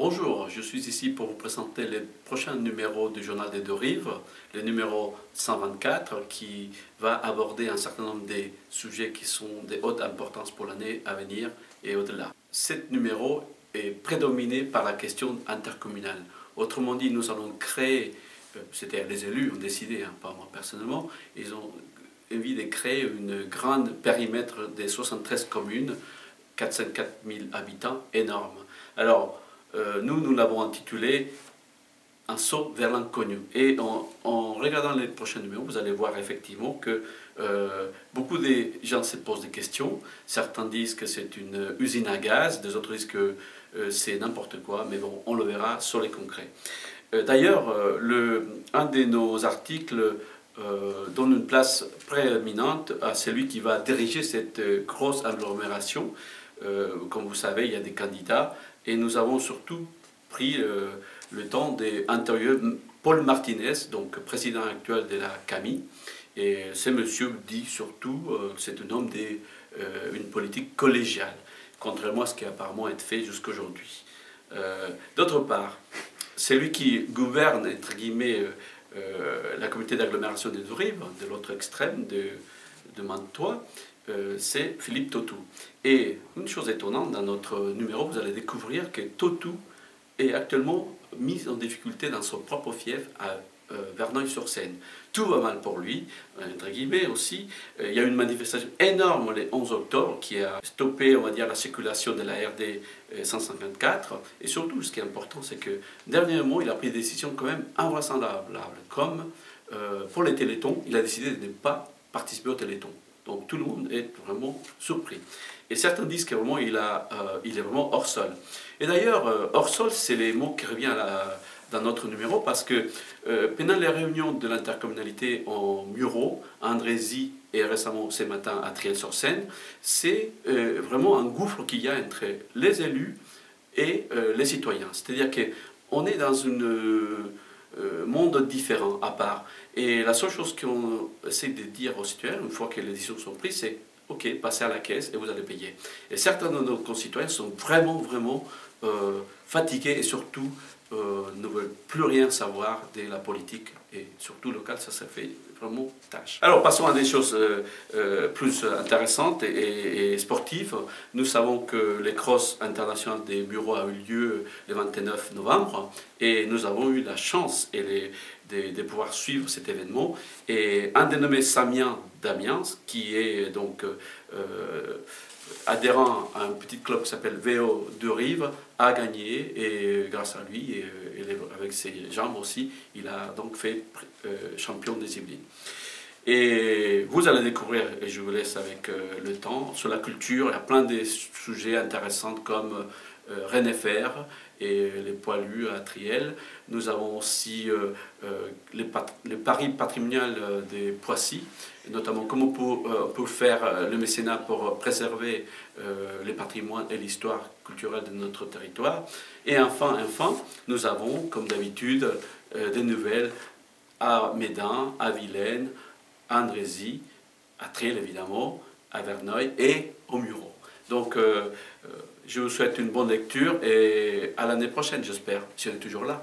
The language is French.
Bonjour, je suis ici pour vous présenter les prochains numéros du Journal des Deux Rives, le numéro 124 qui va aborder un certain nombre de sujets qui sont de haute importance pour l'année à venir et au-delà. Cet numéro est prédominé par la question intercommunale. Autrement dit, nous allons créer, c'était les élus ont décidé, pas moi personnellement, ils ont envie de créer une grande périmètre des 73 communes, 404 000 habitants, énorme. Alors, nous l'avons intitulé « Un saut vers l'inconnu ». Et en regardant les prochains numéros, vous allez voir effectivement que beaucoup de gens se posent des questions. Certains disent que c'est une usine à gaz, des autres disent que c'est n'importe quoi, mais bon, on le verra sur les concrets. D'ailleurs, un de nos articles donne une place prééminente à celui qui va diriger cette grosse agglomération. Comme vous savez, il y a des candidats et nous avons surtout pris le temps d'interviewer Paul Martinez, donc président actuel de la CAMI. Et ce monsieur dit surtout c'est un homme d'une politique collégiale, contrairement à ce qui apparemment est fait jusqu'aujourd'hui. D'autre part, celui qui gouverne, entre guillemets, la communauté d'agglomération des Deux Rives, de l'autre extrême de Mantoue, c'est Philippe Tautou. Et une chose étonnante, dans notre numéro, vous allez découvrir que Tautou est actuellement mis en difficulté dans son propre fief à Verneuil-sur-Seine. Tout va mal pour lui, entre guillemets aussi. Il y a eu une manifestation énorme le 11 octobre qui a stoppé, on va dire, la circulation de la RD 154. Et surtout, ce qui est important, c'est que dernièrement, il a pris des décisions quand même invraisemblables. Comme pour les télétons, il a décidé de ne pas participer au téléthon. Donc tout le monde est vraiment surpris. Et certains disent qu'il est vraiment hors sol. Et d'ailleurs, hors sol, c'est les mots qui reviennent dans notre numéro parce que pendant les réunions de l'intercommunalité en Murau, à Andrézy et récemment ce matin à Triel-sur-Seine, c'est vraiment un gouffre qu'il y a entre les élus et les citoyens. C'est-à-dire qu'on est dans un monde différent à part. Et la seule chose qu'on essaie de dire aux citoyens, une fois que les décisions sont prises, c'est « Ok, passez à la caisse et vous allez payer ». Et certains de nos concitoyens sont vraiment fatigués et surtout ne veulent plus rien savoir de la politique et surtout locale, ça fait vraiment tâche. Alors passons à des choses plus intéressantes et sportives. Nous savons que les crosses internationales des bureaux a eu lieu le 29 novembre et nous avons eu la chance de pouvoir suivre cet événement. Et un dénommé Samien Damiens, qui est donc adhérent à un petit club qui s'appelle VO Deux Rives, a gagné et grâce à lui et avec ses jambes aussi, il a donc fait champion des Yvelines. Et vous allez découvrir, et je vous laisse avec le temps, sur la culture, il y a plein de sujets intéressants comme René Fer et les poilus à Triel. Nous avons aussi les paris patrimonial des Poissy, notamment comment on peut faire le mécénat pour préserver le patrimoine et l'histoire culturelle de notre territoire. Et enfin, nous avons, comme d'habitude, des nouvelles à Médin, à Vilaine, à Andrézy, à Triel évidemment, à Verneuil et au Murau. Donc, je vous souhaite une bonne lecture et à l'année prochaine, j'espère, si on est toujours là.